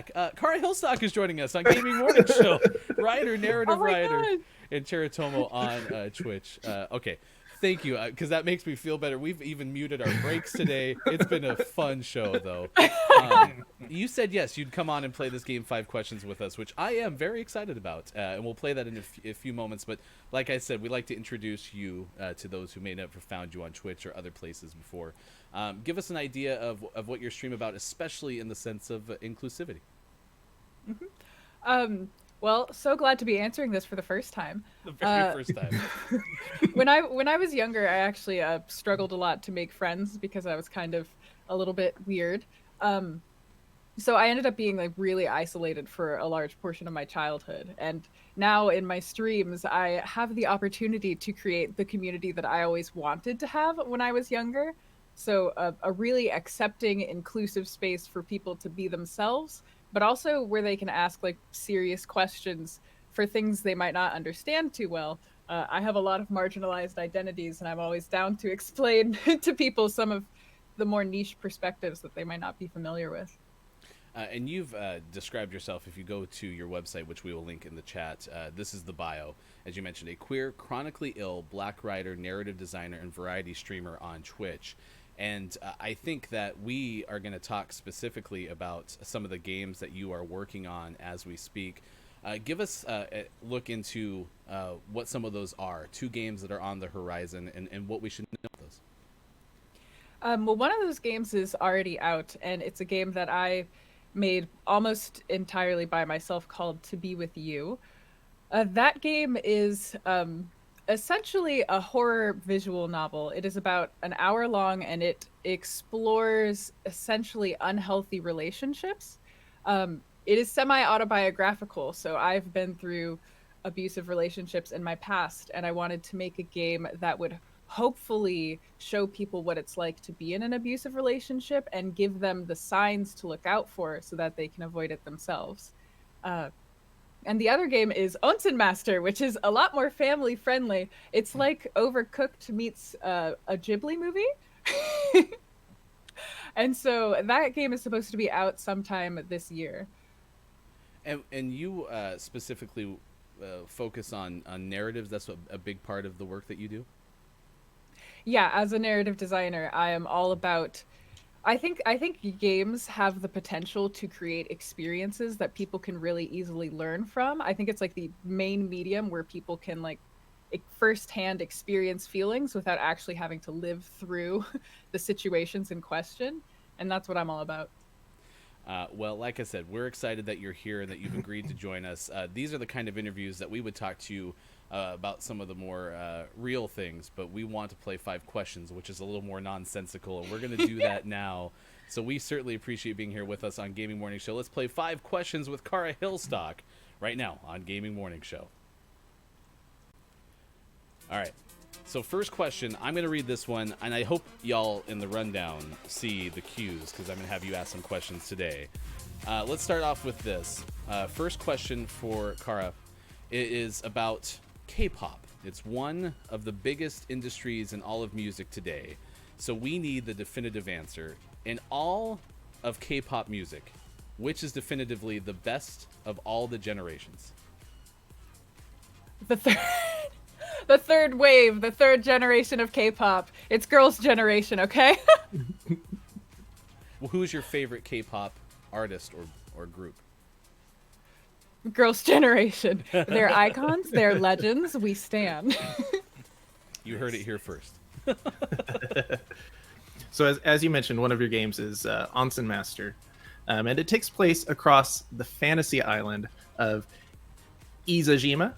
Cara Hillstock is joining us on Gaming Morning Show. Writer, narrative writer, God. and Cheritomo on Twitch. Okay, thank you, because that makes me feel better. We've even muted our breaks today. It's been a fun show, though. You said yes, you'd come on and play this game 5 questions with us, which I am very excited about, and we'll play that in a few moments. But like I said, we like to introduce you to those who may never have found you on Twitch or other places before. Give us an idea of what your stream about, especially in the sense of inclusivity. Well, so glad to be answering this for the first time. The very first time. When I was younger, I actually struggled a lot to make friends because I was kind of a little bit weird. So I ended up being like really isolated for a large portion of my childhood. And now in my streams, I have the opportunity to create the community that I always wanted to have when I was younger. So a really accepting, inclusive space for people to be themselves, but also where they can ask like serious questions for things they might not understand too well. I have a lot of marginalized identities, and I'm always down to explain to people some of the more niche perspectives that they might not be familiar with. And you've described yourself, if you go to your website, which we will link in the chat, this is the bio. As you mentioned, a queer, chronically ill, black writer, narrative designer, and variety streamer on Twitch. And I think that we are going to talk specifically about some of the games that you are working on as we speak. Give us a look into what some of those are, 2 games that are on the horizon, and what we should know about those. Well, one of those games is already out, and it's a game that I made almost entirely by myself called To Be With You. That game is essentially a horror visual novel. It is about an hour long, and it explores essentially unhealthy relationships. It is semi-autobiographical, so I've been through abusive relationships in my past, and I wanted to make a game that would hopefully show people what it's like to be in an abusive relationship and give them the signs to look out for so that they can avoid it themselves. And the other game is Onsen Master, which is a lot more family friendly. It's like Overcooked meets a Ghibli movie. And so that game is supposed to be out sometime this year. And you specifically focus on narratives. That's a big part of the work that you do. Yeah, as a narrative designer, I am all about I think games have the potential to create experiences that people can really easily learn from. I think it's like the main medium where people can like firsthand experience feelings without actually having to live through the situations in question, and that's what I'm all about. Well, like I said, we're excited that you're here and that you've agreed to join us. These are the kind of interviews that we would talk to you about some of the more real things, but we want to play 5 questions, which is a little more nonsensical, and we're going to do that now. So we certainly appreciate being here with us on Gaming Morning Show. Let's play 5 questions with Cara Hillstock right now on Gaming Morning Show. All right. So first question, I'm going to read this one, and I hope y'all in the rundown see the cues, because I'm going to have you ask some questions today. Let's start off with this. First question for Cara. It is about K-pop. It's one of the biggest industries in all of music today. So we need the definitive answer. In all of K-pop music, which is definitively the best of all the generations? The third the third wave, the third generation of K-pop. It's girls' generation, okay? Well, who's your favorite K-pop artist or group? Girls' generation. They're icons, they're legends, we stand. You heard it here first. So as you mentioned, one of your games is Onsen Master. And it takes place across the fantasy island of Izajima.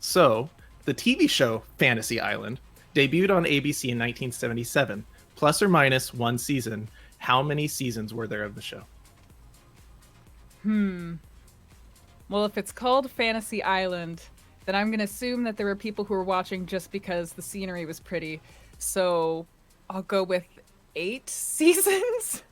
So, the TV show Fantasy Island debuted on ABC in 1977, plus or minus 1 season. How many seasons were there of the show? Well, if it's called Fantasy Island, then I'm going to assume that there were people who were watching just because the scenery was pretty. So I'll go with 8 seasons.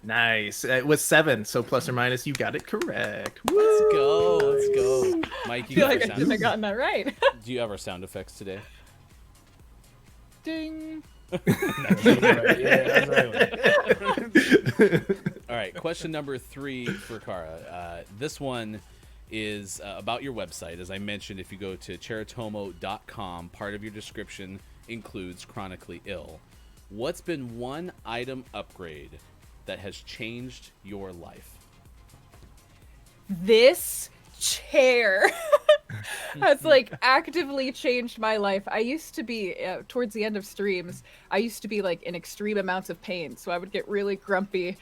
Nice. It was 7, so plus or minus, you got it correct. Woo! Let's go. Mike, I feel like I shouldn't have gotten that right. Do you have our sound effects today? Ding. Right. Yeah, that's right. All right, question number 3 for Cara. This one is about your website. As I mentioned, if you go to cheratomo.com, part of your description includes chronically ill. What's been one item upgrade that has changed your life? This chair has like actively changed my life. I used to be towards the end of streams, I used to be like in extreme amounts of pain, so I would get really grumpy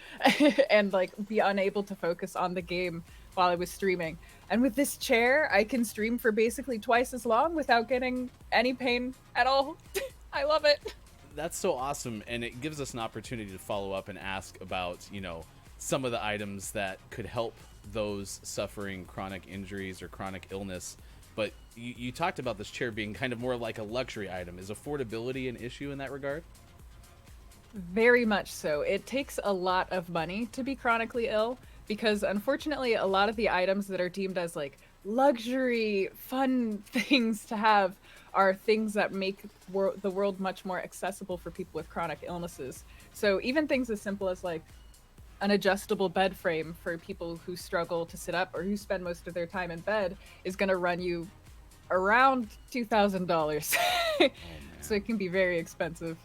and like be unable to focus on the game while I was streaming. And with this chair, I can stream for basically twice as long without getting any pain at all. I love it. That's so awesome, and it gives us an opportunity to follow up and ask about, some of the items that could help those suffering chronic injuries or chronic illness. But you talked about this chair being kind of more like a luxury item. Is affordability an issue in that regard? Very much so. It takes a lot of money to be chronically ill because unfortunately a lot of the items that are deemed as like luxury fun things to have are things that make the world much more accessible for people with chronic illnesses. So even things as simple as like an adjustable bed frame for people who struggle to sit up or who spend most of their time in bed is going to run you around $2,000. So it can be very expensive.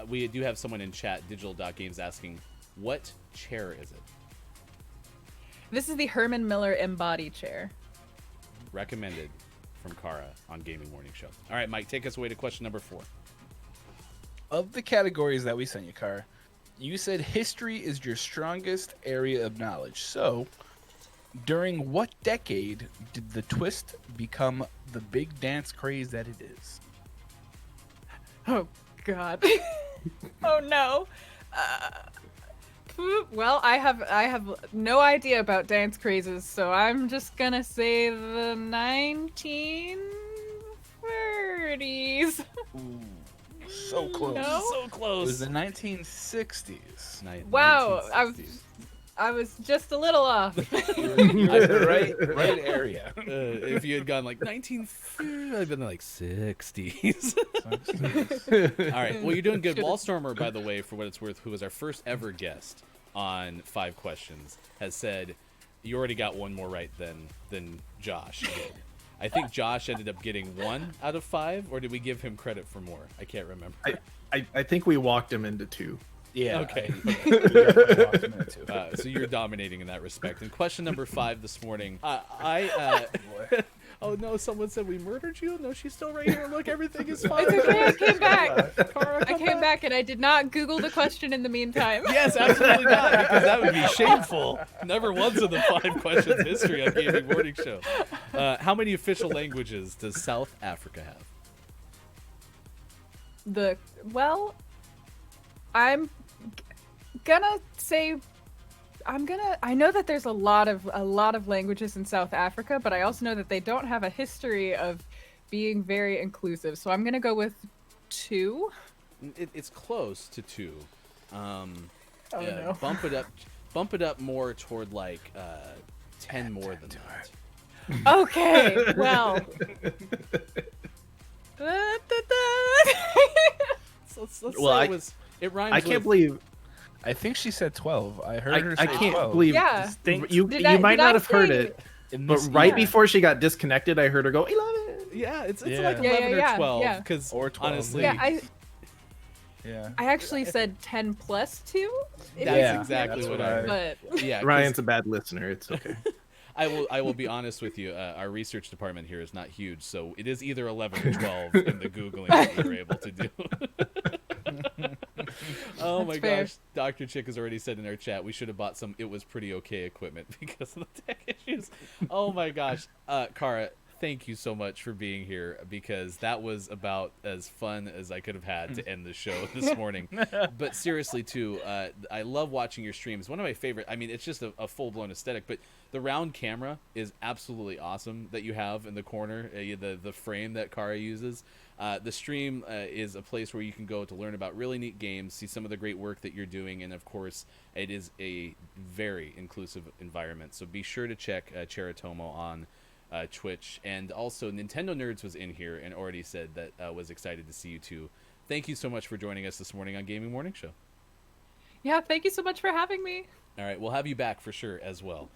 We do have someone in chat, digital.games, asking, what chair is it? This is the Herman Miller Embody chair. Recommended from Cara on Gaming Morning Show. All right, Mike, take us away to question number 4. Of the categories that we sent you, Cara, you said history is your strongest area of knowledge. So, during what decade did the twist become the big dance craze that it is? Oh, God. Oh, no. Well, I have no idea about dance crazes, so I'm just gonna say the 1930s. Ooh, so close. No? So It close. was the 1960s. Wow, 1960s. I was just a little off. You were in the right area. If you had gone like 1930s, I'd been like 60s. All right. Well, you're doing good. Wallstormer, by the way, for what it's worth, who was our first ever guest on 5 Questions, has said you already got one more right than Josh did. I think Josh ended up getting 1 out of 5, or did we give him credit for more? I can't remember. I think we walked him into 2. Yeah. Okay. I So you're dominating in that respect. And question number 5 this morning. Oh no! Someone said we murdered you. No, she's still right here. Look, everything is fine. It's okay, I came back. Cara, I came back and I did not Google the question in the meantime. Yes, absolutely not, because that would be shameful. Never once in the 5 Questions history on Gaming Morning Show. How many official languages does South Africa have? I'm gonna say I know that there's a lot of languages in South Africa, but I also know that they don't have a history of being very inclusive. So I'm gonna go with 2. It's close to 2. No. Bump it up more toward like 10 more than that. Okay, well. Let's Well, say it rhymes. I can't with, believe I think she said 12. I heard her say I can't 12. believe Yeah. you Did you I- might did I not have heard say- it, In but this- right yeah. before she got disconnected, I heard her go 11. Yeah, it's Yeah. like Yeah, 11 yeah, or 12. yeah. Because Or 12. honestly, Yeah, Yeah. I actually said 10 plus 2. that's Yeah, exactly that's what what I I- heard. But Yeah, 'cause Ryan's a bad listener. It's okay. I will be honest with you. Our research department here is not huge, so it is either 11 or 12 in the googling that we were able to do. Oh That's my fair. gosh, Dr. Chick has already said in our chat we should have bought some It Was Pretty Okay equipment because of the tech issues. Oh my gosh, Cara, thank you so much for being here, because that was about as fun as I could have had to end the show this morning. But seriously too, I love watching your streams. One of my favorite, I mean, it's just a full-blown aesthetic, but the round camera is absolutely awesome that you have in the corner, the frame that Cara uses. The stream is a place where you can go to learn about really neat games, see some of the great work that you're doing, and of course, it is a very inclusive environment. So be sure to check Cheratomo on Twitch. And also, Nintendo Nerds was in here and already said that was excited to see you two thank you so much for joining us this morning on Gaming Morning Show. Yeah, thank you so much for having me. All right, we'll have you back for sure as well.